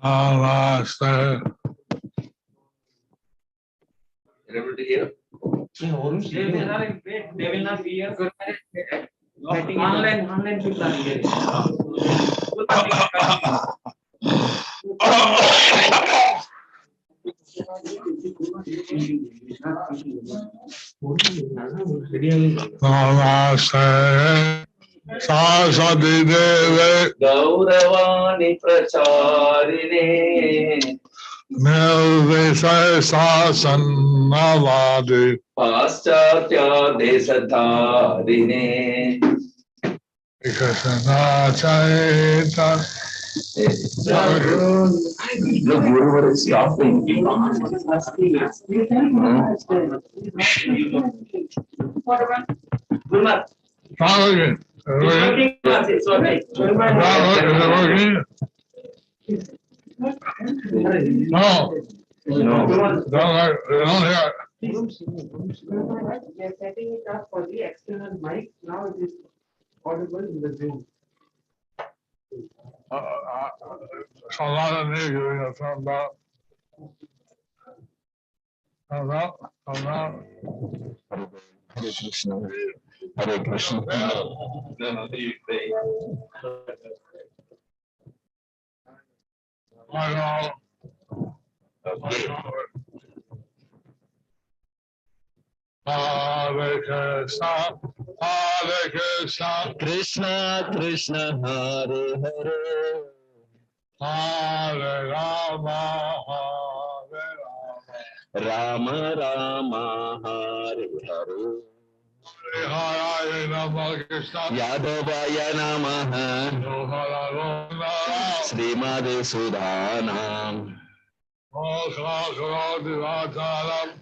Namaste. You're able to hear? They will not be here. Online people are here. Namaste. Saraswati Devi. Gauravani Pracharine. Nirvisesasannavadi. Paschatya Desadharine. Krishna Chaitanya. Look, Guru is stopping. Sorry. It's okay. Is it working? No. Don't hear. We are setting it up for the external mic. Now it is audible in the Zoom. So a lot of niggas found out. Hare Krishna. Hare Krishna. I know. Hare Krishna, Hare Krishna, Krishna Krishna Hare Hare. Hare Rama, Hare Rama Rama Hare Hare. Hare Rama, Krishna, Yadavaya Namaha. Hare Srimade Sudhanam.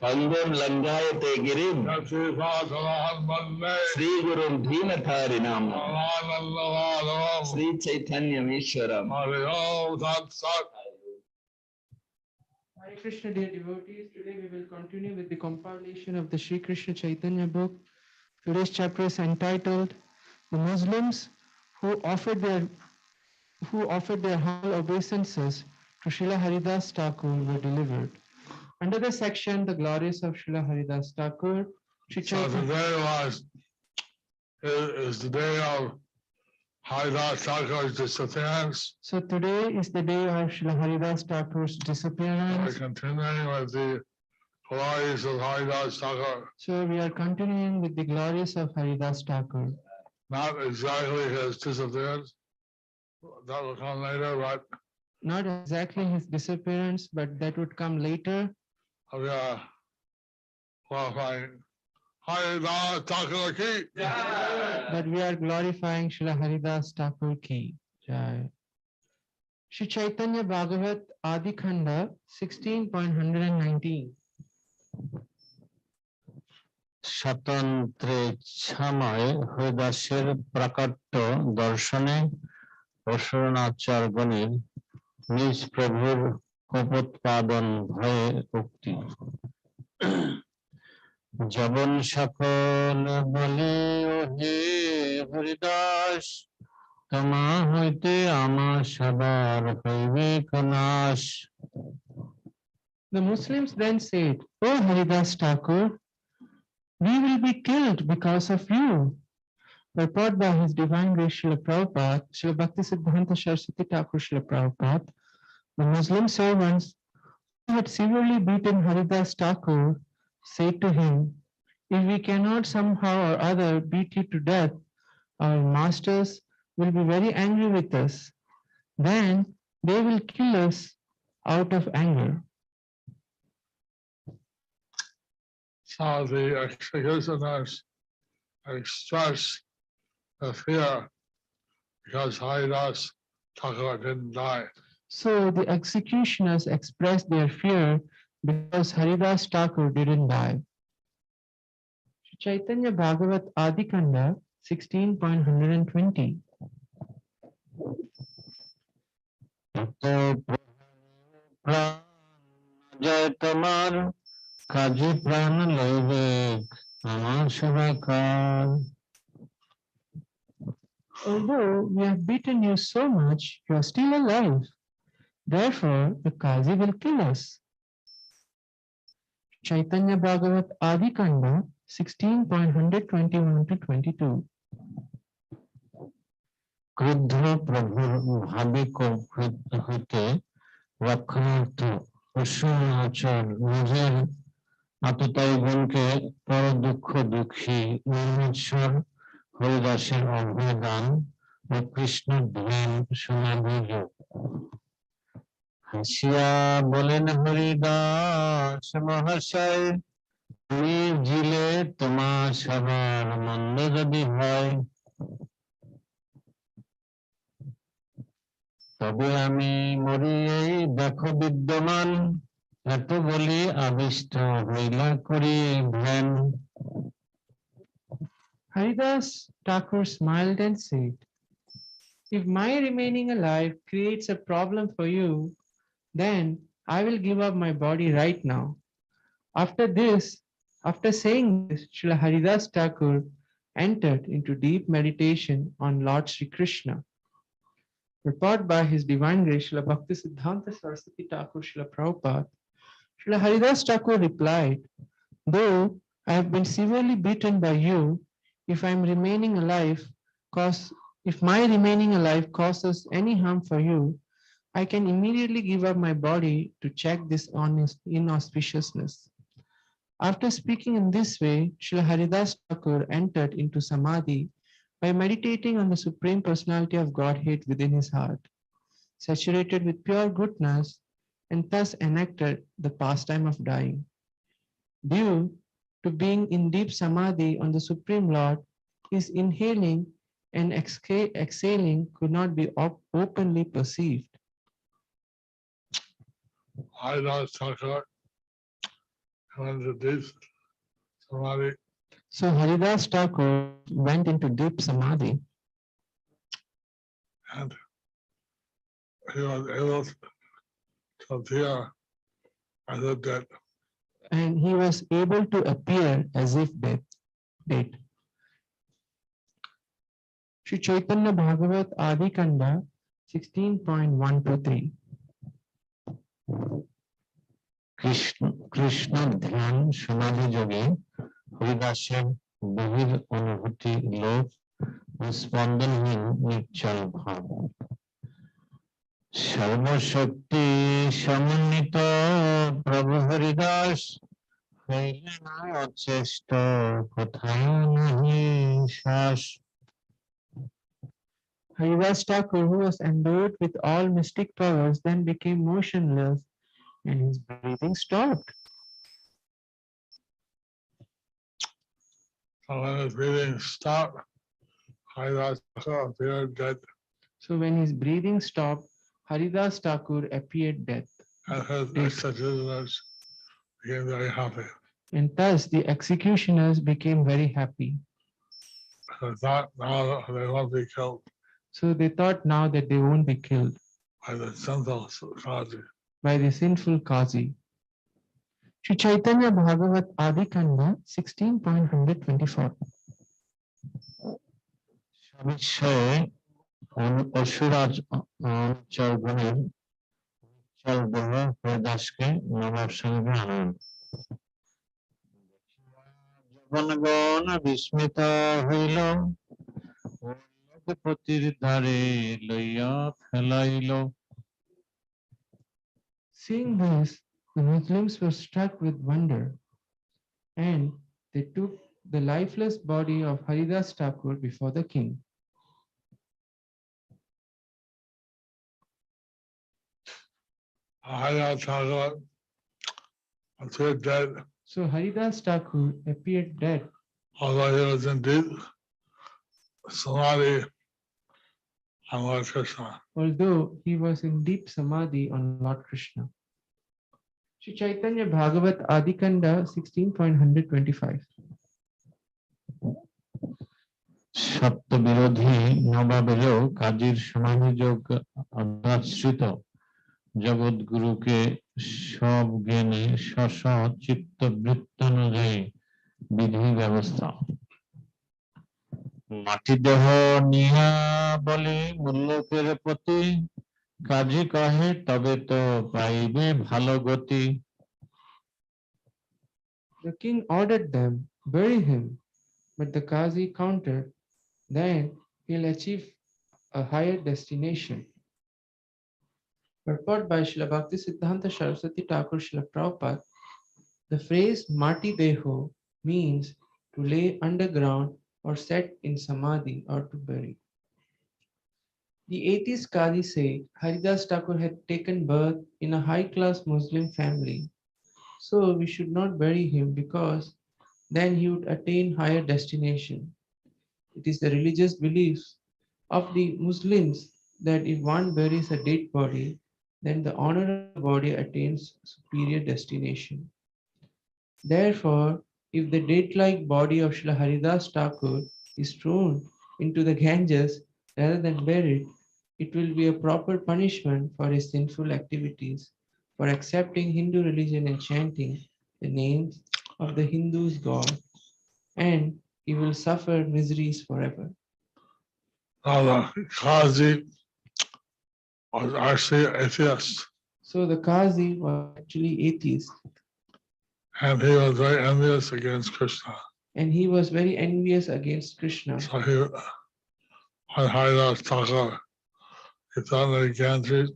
Pangam Langayate Girim. Sri Gurum Dhinatharinam. Sri Chaitanya Mishwaram. Hare Krishna, dear devotees. Today we will continue with the compilation of the Sri Krishna Chaitanya book. Today's chapter is entitled "The Muslims who offered their humble obeisances to Śrīla Haridāsa Ṭhākura were delivered." Under the section "The Glories of Śrīla Haridāsa Ṭhākura," Sri So Chaitanya. today is the day of Haridāsa Ṭhākura's disappearance. So today is the day of Śrīla Haridāsa Ṭhākura's We're disappearance. continuing with the glories of Haridāsa Ṭhākura. So we are continuing with the glories of Haridāsa Ṭhākura. Not exactly his disappearance. That will come later, but Not exactly his disappearance, but that would come later. we are qualifying Haridāsa Ṭhākura ki. But we are glorifying Śrīla Haridāsa Ṭhākura ki. Jai. Shri Chaitanya Bhagavat Adi Khanda 16.119. স্বতন্ত্রে ছাময় হরিদাসের প্রাকট্য দর্শনে অসুরনাচারগণের নিজ প্রভুর কোপোৎপাদন ভয়ে উক্তি যবন সকল বলে ও হে হরিদাস তোমা হইতে আমার সবার হইবে নাশ। The Muslims then said, "O Haridas Thakur, we will be killed because of you." Purport by His Divine Grace Srila Prabhupada, Srila Bhaktisiddhanta Saraswati Thakur Srila Prabhupada, the Muslim servants who had severely beaten Haridas Thakur said to him, "If we cannot somehow or other beat you to death, our masters will be very angry with us. Then they will kill us out of anger." So the executioners express the fear because Haridāsa Ṭhākura didn't die. So the executioners expressed their fear because Haridas Thakur didn't die. Chaitanya Bhagavat Adi Khanda 16.120. জয় তোমার কাজে প্রাণ লইবে আমার সবাইকার। Although we have beaten you so much, you are still alive. Therefore, the Qazi will kill us. Chaitanya Bhagavat Adi Kanda 16.121-22. ক্রুদ্ধ প্রভুর ভাবে হইতে রক্ষণার্থ অশ্বনাচর নিজের আততায়ী গুণকে পর দুঃখ দুঃখী নির্মৎসর হরিদাসের অভয় দান ও কৃষ্ণ ধ্যান সমাধি যোগ। হাসিয়া বলেন হরিদাস মহাশয়, আমি জিলে তোমার সবার মন্দ যদি হয়, তবে আমি মরি এই দেখো বিদ্যমান, এত বলি আবিষ্ট হইলা করি ধ্যান। Haridas Thakur smiled and said, "If my remaining alive creates a problem for you, then I will give up my body right now." After saying this, Śrīla Haridāsa Ṭhākura entered into deep meditation on Lord Sri Krishna. Purport by His Divine Grace Śrīla Bhaktisiddhanta Saraswati Thakur Śrīla Prabhupada, Śrīla Haridāsa Ṭhākura replied, "Though I have been severely beaten by you, if my remaining alive causes any harm for you, I can immediately give up my body to check this inauspiciousness." After speaking in this way, Śrīla Haridāsa Ṭhākura entered into samadhi by meditating on the Supreme Personality of Godhead within his heart, saturated with pure goodness, and thus enacted the pastime of dying. Due to being in deep samadhi on the Supreme Lord, his inhaling and exhaling could not be openly perceived. Haridāsa Ṭhākura went to deep samadhi. So Haridāsa Ṭhākura went into deep samadhi, And he was able to appear as if dead. and he was able to appear as if dead. Sri Chaitanya Bhagavat Adi Kanda 16.1-3. Krishna ধ্যান সমাধি যোগে হরিদাসের বহির অনুভূতি লোভ ও স্পন্দনহীন নিশ্চল ভাব। সর্বশক্তি সমন্বিত প্রভু হরিদাস হইলেন অচেষ্ট, কোথাও নাহি শ্বাস। Haridas Thakur, who was endowed with all mystic powers, then became motionless and his breathing stopped. So when his breathing stopped, Haridāsa Ṭhākura appeared dead. So when his breathing stopped, Haridas Thakur appeared dead. And his executioners became very happy. And thus the executioners became very happy. They thought now they won't be killed So they thought now that they won't be killed by the sinful Qazi. by the sinful Qazi. Sri Chaitanya Bhagavat Adi Kanda 16.124. সবিষয়ে অসুরাজ চরগুণের চলদেহ হরিদাসকে নবাব সঙ্গে আনন্দ। জগণগণ বিস্মিত হইল, পতির দ্বারে লইয়া ফেলাইল। Seeing this, the Muslims were struck with wonder, and they took the lifeless body of Haridas Thakur before the king. Haridāsa Ṭhākura appeared dead, So Haridas Thakur appeared dead, although he was in deep samadhi on Lord Krishna. although he was in deep samadhi on Lord Krishna. Sri Chaitanya Bhagavat Adi Kanda 16.125. সত্য বিরোধী নবাবেরও কাজীর সমাধি যোগ অধ্যাশ্রিত জগৎগুরুকে সব জ্ঞানে স্ব চিত্ত বৃত্তানুযায়ী বিধি ব্যবস্থা। মাটি দেহ নিয়া বলে মুল্লকের প্রতি কাজী কহে তবে তো পাইবে ভালো গতি। The king ordered them, bury him, but the Qazi countered, then he'll achieve a higher destination. Purport by Srila Bhaktisiddhanta Saraswati Ṭhākura Srila Prabhupada. The phrase Mati Deho means to lay underground or set in samadhi or to bury. The atheist Qadi said Haridas Thakur had taken birth in a high-class Muslim family, so we should not bury him because then he would attain higher destination. It is the religious beliefs of the Muslims that if one buries a dead body, then the honorable body attains superior destination. Therefore, if the dead-like body of Śrīla Haridāsa Ṭhākura is thrown into the Ganges rather than buried, it will be a proper punishment for his sinful activities, for accepting Hindu religion and chanting the names of the Hindus' God, and he will suffer miseries forever. Now the Qazi was actually atheist, So the Qazi was actually atheist, and he was very envious against Krishna. and he was very envious against Krishna. So he, when Haridas Thakur, he thought that Ganges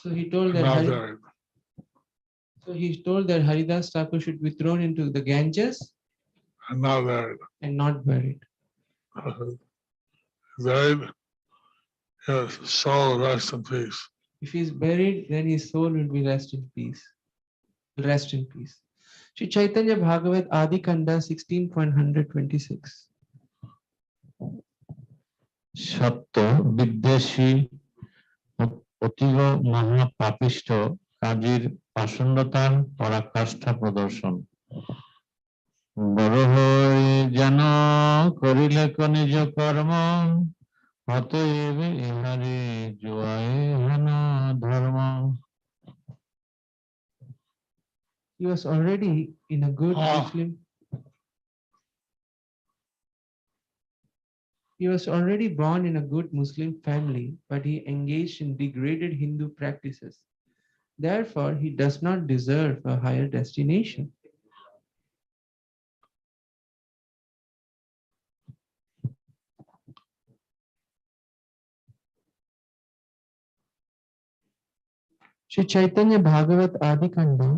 So he told that not buried. Haridas Thakur should be thrown into the Ganges And not buried. and not buried. Buried, his soul rest in peace. If he is buried, then his soul will be rest in peace. Rest in peace. Sri Chaitanya Bhagavat Adi Kanda 16.126. সত্য বিদ্বেষী অতীব মহাপাপিষ্ঠ কাজীর পাষণ্ডতার পরাকাষ্ঠা প্রদর্শন। বড় হই যেন করিলে নিজ কর্ম, অতএব ইহারি জুয়ায় হেন ধর্ম। He was already in a good Muslim. He was already born in a good Muslim family, but he engaged in degraded Hindu practices. Therefore, he does not deserve a higher destination. Sri Chaitanya Bhagavat Adi Kanda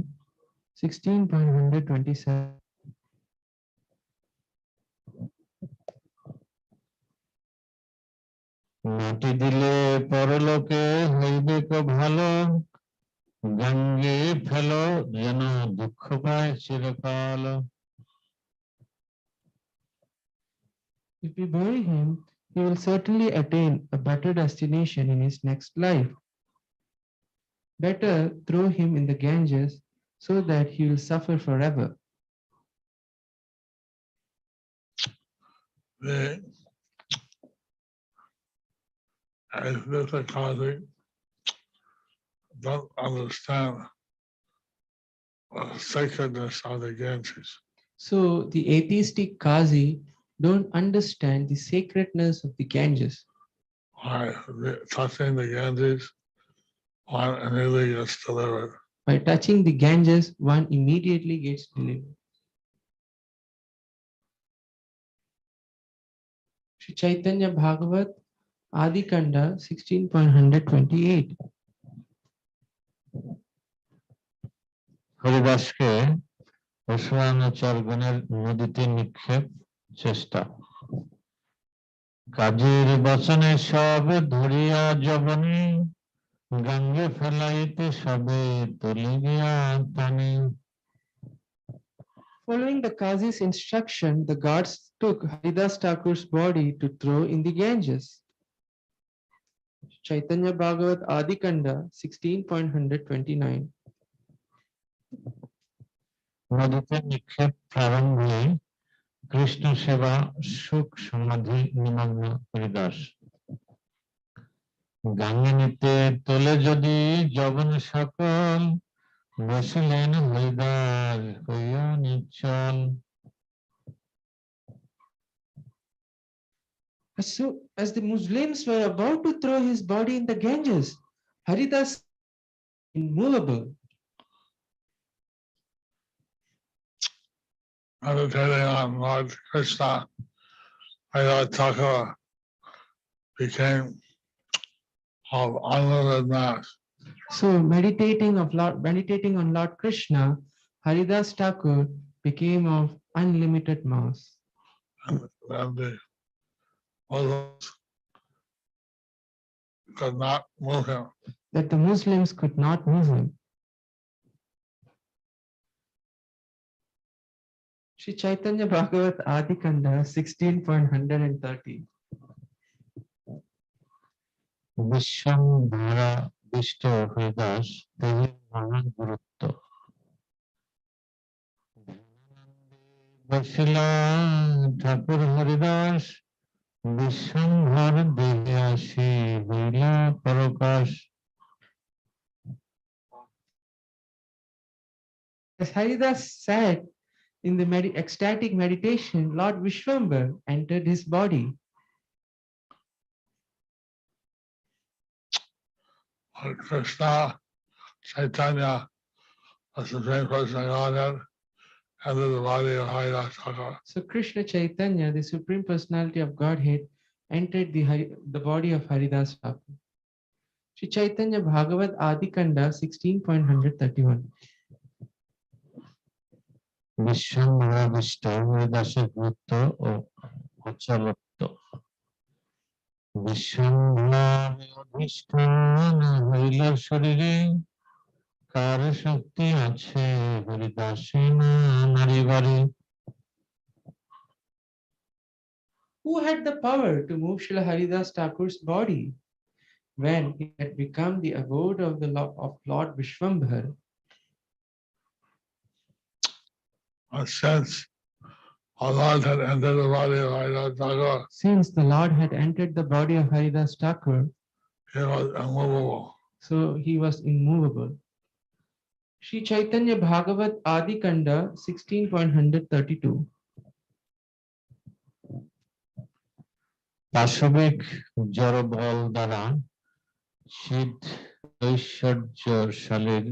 16.127. মাটি দিলে পরলোকে হইবে কো ভালো, গঙ্গে ফেলো যেন দুঃখ পায় চিরকাল। If we bury him, he will certainly attain a better destination in his next life. Better throw him in the Ganges so that he will suffer forever. The Qazi don't understand the sacredness of the Ganges. So the atheistic Qazi don't understand the sacredness of the Ganges. By touching the Ganges, one immediately gets delivered. By touching the Ganges, one immediately gets delivered. Sri Chaitanya Bhagavat Adi Kanda 16.128. হরিদাসকে অসুরানুচর গুণের নদীতে নিক্ষেপ চেষ্টা। কাজীর বচনে সব ধরিয়া যবনে, গঙ্গে ফেলাইতে সবে তুলে গিয়া পানি। Following the Qazi's instruction, the guards took Haridas Thakur's body to throw in the Ganges. Chaitanya Bhagavat Adi Kanda 16.129. নদীতে নিক্ষেপ প্রারম্ভে কৃষ্ণ সেবা সুখ সমাধি নিমগ্ন হরিদাস। গঙ্গে নিতে তোলে যদি যবন সকল, বসিলেন হরিদাস হইয়া নিশ্চল। As the Muslims were about to throw his body in the Ganges, Haridas immovable. Meditating on Lord Krishna, Śrīla Ṭhākura became of unlimited mass. So meditating on Lord Krishna, Haridas Thakur became of unlimited mass. And the Muslims could not move him. That the Muslims could not move him. Sri Chaitanya Bhagavat Adi Kanda 16.130. বিশ্বম্ভরা বিষ্ট হরিদাস দেহের মহান গুরুত্ব বসিলা ঠাকুর হরিদাস বিশ্বম্ভর দেহে আসি হইলা পরকাশ। As Haridas said in the ecstatic meditation, Lord Vishwambar entered his body. Lord Krishna, Chaitanya, the Supreme Person of Godhead, entered the body of Haridas Ṭhākura. So Krishna Chaitanya, the Supreme Personality of Godhead, entered the body of Haridas Thakur. Sri Chaitanya Bhagavat Adi Kanda 16.131. বিশ্বম্ভরা beast হরিদাসের গুরুত্ব ও অচলত্ব বিশ্বম্ভর অধিষ্ঠান হইল শরীরে কার শক্তি আছে হরিদাসে না নারীবারে। Who had the power to move Śrīla Haridas Thakur's body when it had become the abode of Lord Vishwambhar? Since our Lord had entered the body of Haridas Ṭhākura, Since the Lord had entered the body of Haridas Thakur, he was immovable. so he was immovable. Sri Chaitanya Bhagavat Adi Kanda 16.132. পাশবিক জড়বল দ্বারা সিদ্ধ ঐশ্বর্যশালীর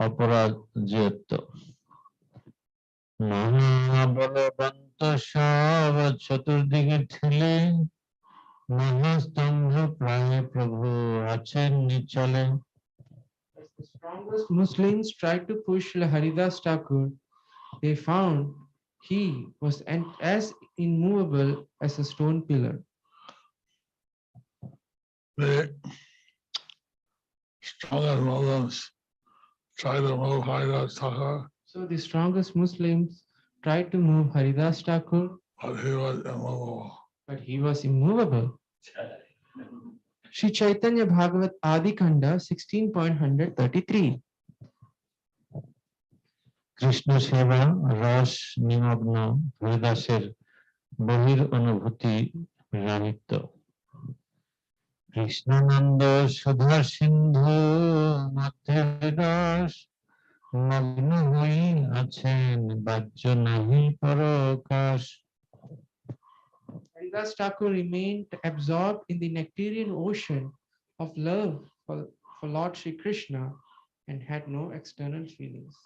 অপরাজেত মহাবলবন্ত সব চতুর্দিকে ঠেলে মহাস্তম্ভ প্রায় প্রভু আছেন নিচলে। As the strongest Muslims tried to push Śrīla Haridas Thakur, they found he was as immovable as a stone pillar. The strongest Muslims tried to move Haridas Ṭhākura, So the strongest Muslims tried to move Haridas Thakur, but he was immovable. but he was immovable. Sri Chaitanya Bhagavat Adi Kanda 16.133. Krishna সেবা রস নিমগ্ন হরিদাসের বহির অনুভূতি রাহিত কৃষ্ণানন্দ সুধা সিন্ধু মধ্যে রস মগ্ন হই আছেন বাহ্য নাহি পরকাশ। Haridas Thakur remained absorbed in the nectarian ocean of love for Lord Shri Krishna and had no external feelings.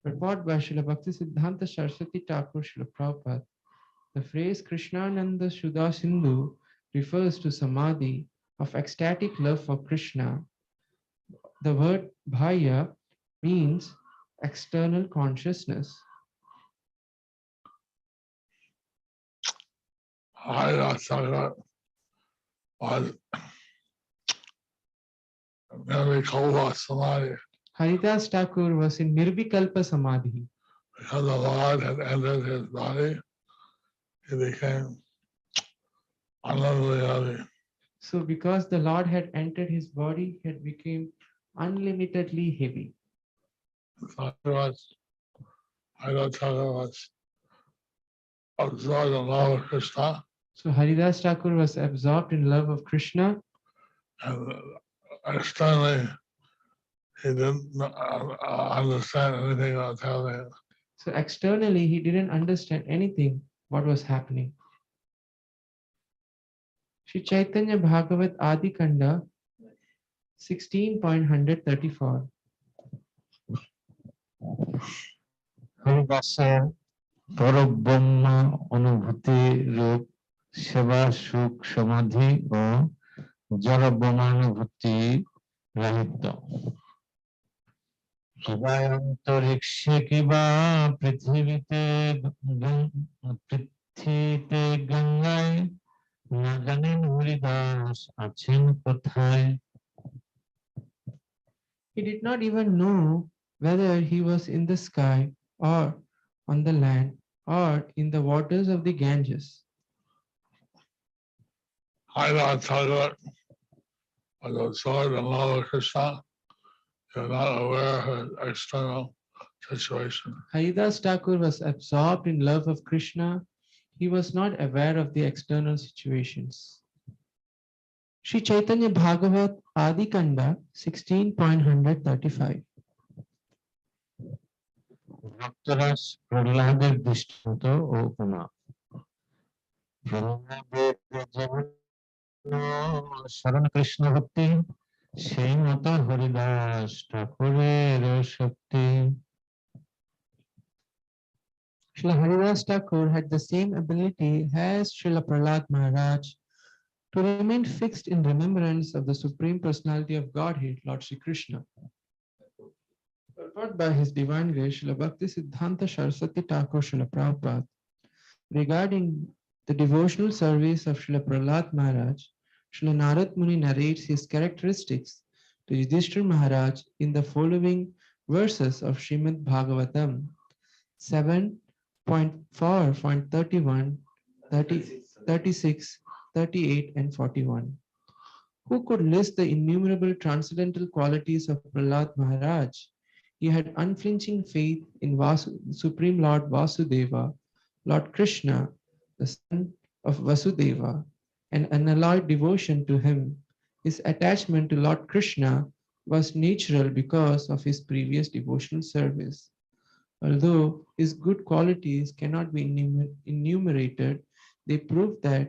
Purport by Srila Bhaktisiddhanta Saraswati Thakur Srila Prabhupada. The phrase Krishnananda Shuddha Sindhu refers to samadhi of ecstatic love for Krishna. The word bhaya means external consciousness. Haridas Ṭhākura was Nirvikalpa Samadhi. Haridas Thakur was in Nirvikalpa Samadhi. Because the Lord had entered his body, he became unlimitably heavy. So because the Lord had entered his body, he had become unlimitedly heavy. Haridas Ṭhākura was absorbed in love of Krishna, So Haridas Thakur was absorbed in love of Krishna, and externally he didn't understand anything that was happening. so externally he didn't understand anything what was happening. Sri Chaitanya Bhagavat Adi Kanda 16.134. হরিদাসের পরব্রহ্ম অনুভূতি রূপ সেবা সুখ সমাধি ও জড়ব্রহ্মানুভূতি রাহিত্য কিবা অন্তরিক্ষে কিবা পৃথিবীতে পৃথিবীতে গঙ্গায় না জানেন হরিদাস আছেন কোথায়। He did not even know whether he was in the sky or on the land or in the waters of the Ganges. Haridāsa Ṭhākura was absorbed in love of Krishna. He was not aware of his external situation. Haridāsa Ṭhākura was absorbed in love of Krishna. He was not aware of the external situations. Sri Chaitanya Bhagavat Adi Kanda 16.135. ভক্তরাজ প্রহ্লাদের দৃষ্টান্ত ও উপমা। প্রহ্লাদের যেমন শরণ কৃষ্ণ ভক্তি সেই মতো হরিদাস ঠাকুরের শক্তি। Srila Haridāsa Ṭhākura had the same ability as Srila Prahlād Maharaj to remain fixed in remembrance of the Supreme Personality of Godhead, Lord Sri Krishna. Purport by His Divine Grace, Srila Bhakti Siddhanta Saraswati Thakur Srila Prabhupada, regarding the devotional service of Srila Prahlād Maharaj, Srila Narad Muni narrates his characteristics to Yudhishthira Maharaj in the following verses of Srimad Bhagavatam 7.4.31, 36, 38, and 41. Who could list the innumerable transcendental qualities of Prahlād Maharaj? He had unflinching faith in Supreme Lord Vasudeva, Lord Krishna, the son of Vasudeva, and unalloyed devotion to him. His attachment to Lord Krishna was natural because of his previous devotional service. Although his good qualities cannot be enumerated, they prove that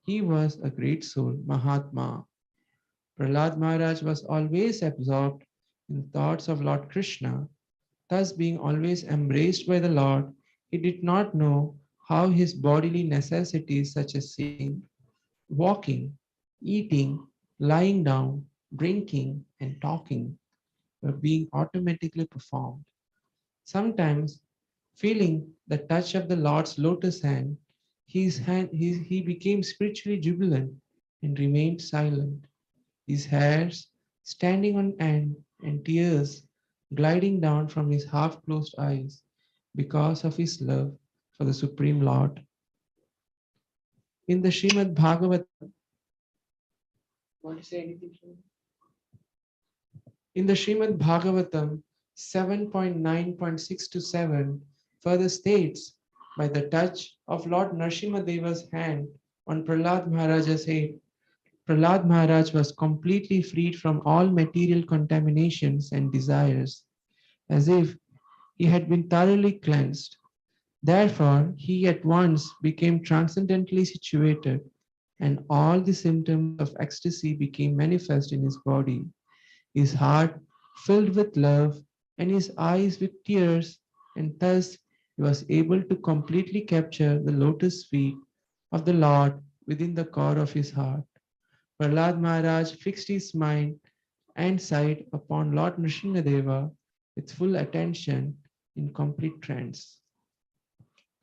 he was a great soul, Mahatma. Prahlād Maharaj was always absorbed in thoughts of Lord Krishna. Thus, being always embraced by the Lord, he did not know how his bodily necessities such as sitting, walking, eating, lying down, drinking, and talking were being automatically performed. Sometimes, feeling the touch of the Lord's lotus hand, he became spiritually jubilant and remained silent, his hairs standing on end and tears gliding down from his half-closed eyes because of his love for the Supreme Lord. In the Srimad Bhagavatam, want to say anything? In the Srimad Bhagavatam 7.9.6 to 7 further states, by the touch of Lord Nrsimhadeva's hand on Prahlād Maharaj's head, Prahlād Maharaj was completely freed from all material contaminations and desires, as if he had been thoroughly cleansed. Therefore, he at once became transcendently situated, and all the symptoms of ecstasy became manifest in his body. His heart filled with love, and his eyes with tears, and thus he was able to completely capture the lotus feet of the Lord within the core of his heart. Prahlād Maharaj fixed his mind and sight upon Lord Nrsimhadeva with full attention in complete trance.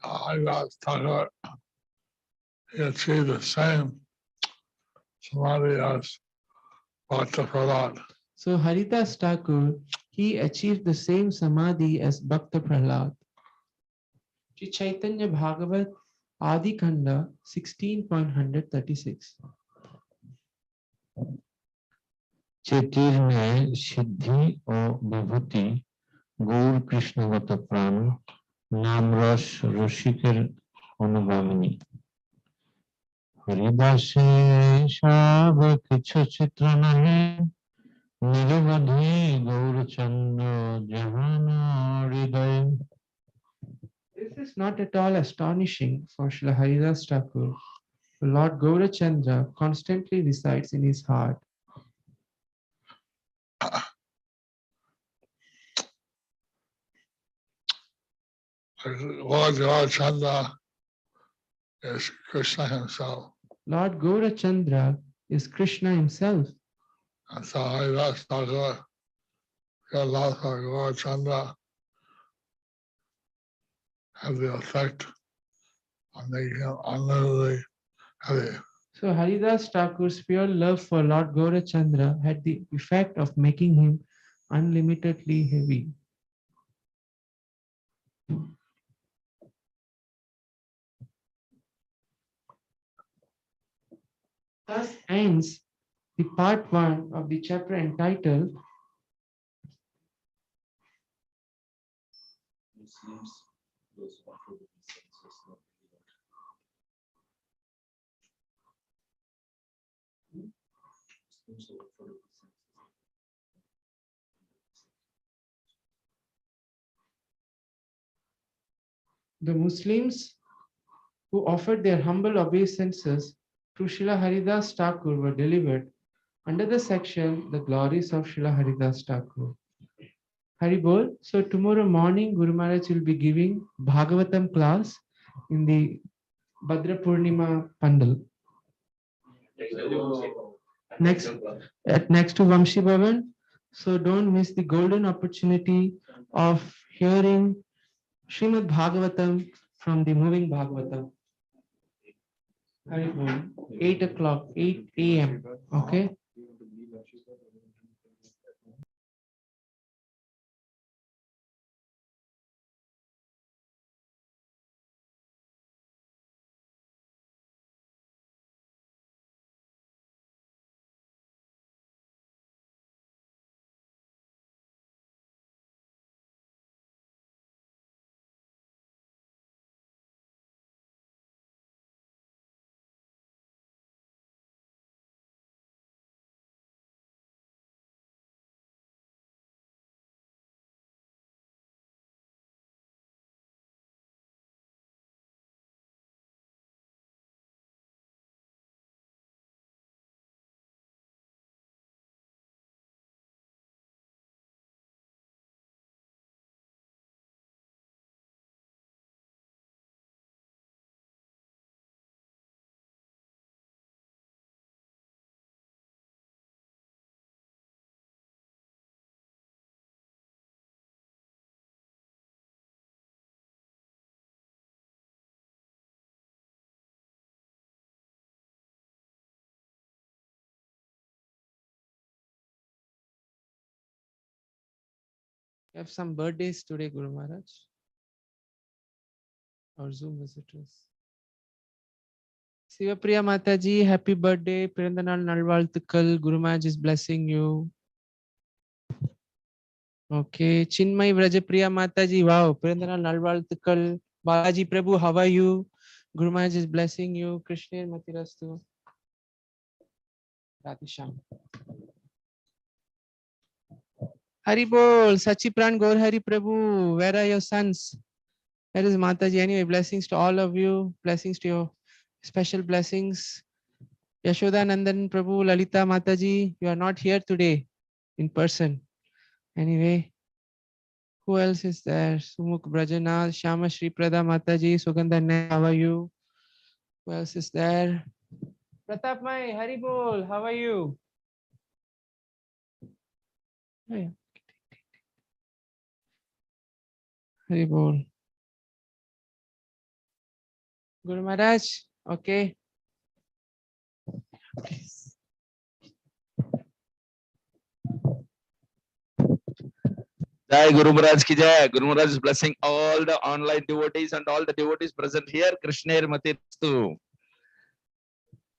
Haridāsa Ṭhākura, he achieved the same samadhi as Bhakta Prahlād. So Haridāsa Ṭhākura, he achieved the same samadhi as Bhakta Prahlād. Sri Chaitanya Bhagavat Adi Kanda 16.136. চেটির ন্যায় সিদ্ধি ও বিভূতি গৌর কৃষ্ণগত প্রাণ নাম রস রসিকের অনুগামিনী হরিদাসে সব কিছু চিত্র নাহি নিরবধি গৌরচন্দ্র জাহান হৃদয়। This is not at all astonishing for Srila Haridāsa Ṭhākura. Lord Gaurachandra constantly resides in his heart. Lord Gaurachandra is Krishna himself. Lord Gaurachandra is Krishna himself. And so Haridāsa Ṭhākura got love for Gaurachandra has the effect on making him unlimitedly heavy. So Haridāsa Ṭhākur's pure love for Lord Gaurachandra had the effect of making him unlimitedly heavy. Thus ends the part 1 of the chapter entitled Muslims, those who offer obeisances, not Muslims who offer obeisances. the Muslims who offered their humble obeisances to Śrīla Haridāsa Ṭhākura were delivered under the section The Glories of Śrīla Haridāsa Ṭhākura. Hari Bol. So tomorrow morning Guru Maharaj will be giving Bhagavatam class in the Bhadra Purnima Pandal. Next to Vamshi Bhavan. So don't miss the golden opportunity of hearing Srimad Bhagavatam from the moving Bhagavatam. Hari Bol. 8 o'clock, 8 a.m. Okay. You have some birthdays today, Guru Maharaj, or Zoom visitors. Sivapriya Mataji, happy birthday. Pirandanal Nalvalthukal. Guru Maharaj is blessing you. Okay. Chinmay Vrajapriya Mataji, wow. Pirandanal Nalvalthukal. Balaji Prabhu, how are you? Guru Maharaj is blessing you. Krishna Matirastu. Radhisham. Hari Bol, Sachi Pran Gaur Hari Prabhu, where are your sons? Where is Mataji? Anyway, blessings to all of you. Blessings to your special blessings. Yashoda Nandan Prabhu, Lalita Mataji, you are not here today in person. Anyway, who else is there? Sumukh Brajanath, Shama Shri Prada Mataji, Sugandha Nair, how are you? Who else is there? Pratap Mai, Hari Bol, how are you? Hey. Hari Bol. Guru Maharaj, okay. Jai Guru Maharaj ki jai. Guru Maharaj is blessing all the online devotees and all the devotees present here. Krishna Matirastu.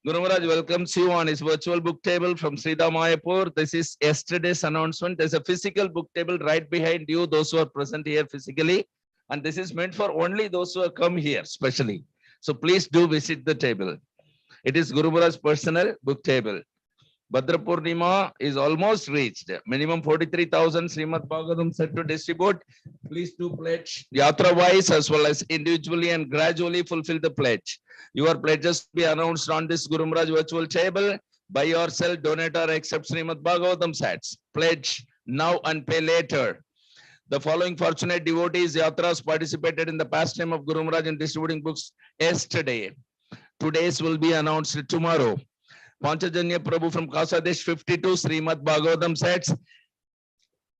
Guru Maharaj welcomes you on his virtual book table from Sridhar Mayapur. This is yesterday's announcement. There's a physical book table right behind you, those who are present here physically. And this is meant for only those who have come here specially. So please do visit the table. It is Guru Maharaj's personal book table. Bhadra Purnima is almost reached. Minimum 43,000 Srimad Bhagavatam set to distribute. Please do pledge yatra wise as well as individually and gradually fulfill the pledge. Your pledges be announced on this Guru Maharaj virtual table. Buy yourself, donate or accept Srimad Bhagavatam sets. Pledge now and pay later. The following fortunate devotees, Yatras, participated in the pastime of Guru Maharaj in distributing books yesterday. Today's will be announced tomorrow. Panchajanya Prabhu from Kasadesh 52, Srimad Bhagavatam sets.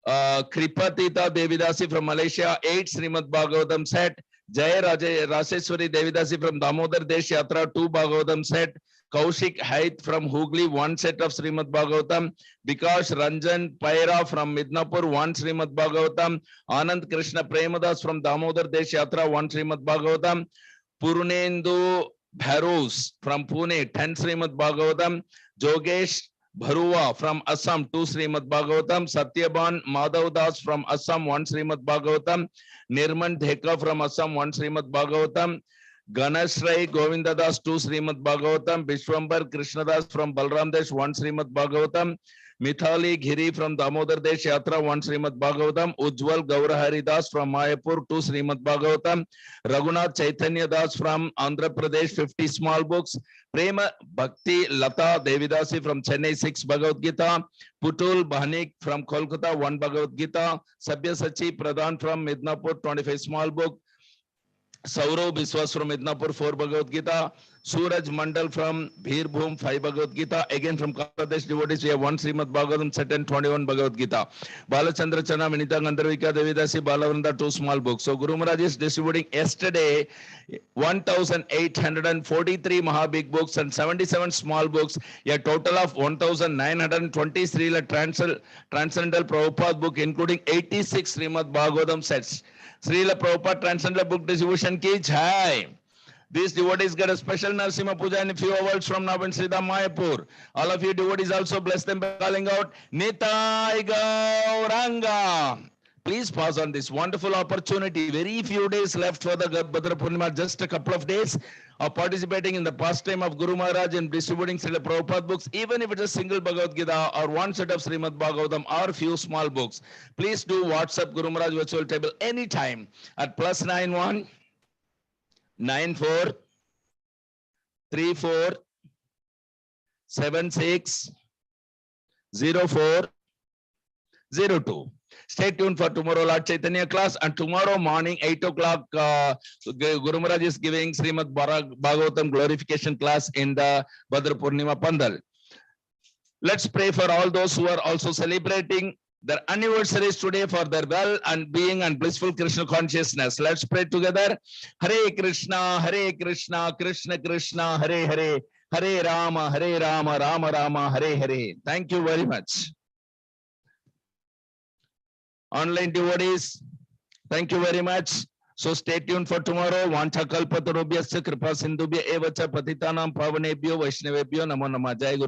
Kripatita Devidasi from Malaysia 8, Srimad Bhagavatam set. Jai Raseshwari Devidasi from Damodar Desh Yatra 2 Bhagavatam set. Kaushik Hait from Hooghly 1 set of Srimad Bhagavatam. Bikash Ranjan Paira from Midnapur 1 Srimad Bhagavatam. Anand Krishna Premadas from Damodar Desh Yatra 1 Srimad Bhagavatam. Purnendu Bharus from Pune 10 Srimad Bhagavatam. Jogesh Bharua from Assam 2 Srimad Bhagavatam. Satyaban Madhav Das from Assam 1 Srimad Bhagavatam. Nirman Dheka from Assam 1 Srimad Bhagavatam. Ganesh Rai Govinda Das 2 Srimad Bhagavatam. Vishwambar Krishnadas from Balram Desh 1 Srimad Bhagavatam. Mithali Giri from Damodar Desh Yatra 1 Srimad Bhagavatam. Ujjwal Gaura Haridas from Mayapur 2 Srimad Bhagavatam. Raghunath Chaitanya Das from Andhra Pradesh 50 small books. Prema Bhakti Lata Devidasi from Chennai 6 Bhagavad Gita. Putul Bhanik from Kolkata 1 Bhagavad Gita. Sabyasachi Pradhan from Midnapur 25 small book. Saurav Biswas from Midnapur 4 Bhagavad Gita. Suraj Mandal from Bhirbhum 5 Bhagavad Gita. Again from Kapradesh devotees we have 1 Srimad Bhagavatam set and 21 Bhagavad Gita. Balachandra Chana Vinita Gandharvika Devidasi Balavrinda 2 small books. So Guru Maharaj is distributing yesterday 1,843 Maha big books and 77 small books. A total of 1,920 Srila Transcendental Prabhupada book including 86 Srimad Bhagavatam sets. Srila Prabhupada Transcendental Book Distribution ki jai. These devotees get a special Narsimha Puja in a few hours from now in Sridham Mayapur. All of you devotees also bless them by calling out Nitai Gauranga. Please pause on this wonderful opportunity. Very few days left for the Bhadra Purnima, just a couple of days of participating in the pastime of Guru Maharaj and distributing Srila Prabhupada books, even if it is single Bhagavad Gita or 1 set of Srimad Bhagavatam or few small books. Please do WhatsApp Guru Maharaj virtual table anytime at +91 94 34 76 04 02. Stay tuned for tomorrow Lord Chaitanya class, and tomorrow morning 8 o'clock Guru Maharaj is giving Srimad Bhagavatam glorification class in the Bhadra Purnima Pandal. Let's pray for all those who are also celebrating their anniversaries today for their well and being and blissful Krishna consciousness. Let's pray together. Hare Krishna, Krishna Krishna, Hare Hare, Hare Rama, Rama Rama, Hare Hare. Thank you very much. Online devotees, thank you very much. So stay tuned for tomorrow. Vancha kalpatarubhyasya kripa sindhubhya evacha patitanam pavanebhyo vaishnavebhyo namo namah. Jai Guru.